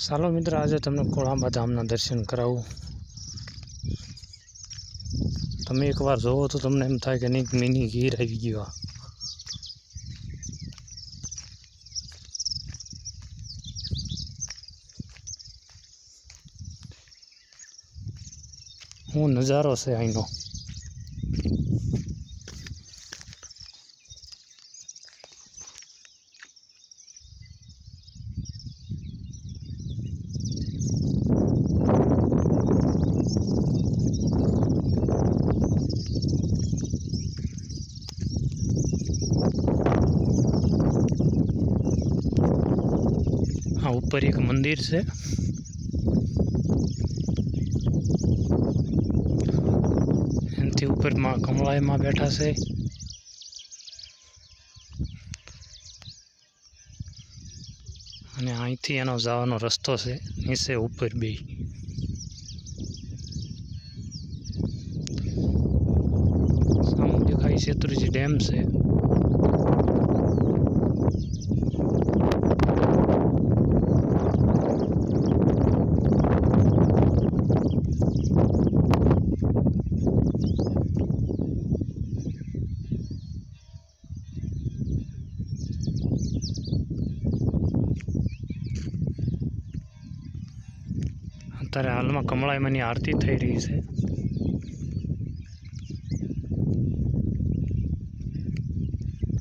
ચાલો મિત્ર, આજે તમને કોળાંબા ધામના દર્શન કરાવું। તમે એકવાર જોવો તો તમને એમ થાય કે નહીં, મિની ગીર આવી ગયો। હું નજારો છે અહીંનો। हाँ, ऊपर एक मंदिर से एनथी ऊपर माँ कमलाए माँ बैठा से। अने અહીંથી એનો જવાનો રસ્તો છે નીચે ઉપર બે। સામે દેખાય શેત્રુંજી ડેમ છે। અત્યારે હાલમાં કમળાઈમાંની આરતી થઈ રહી છે।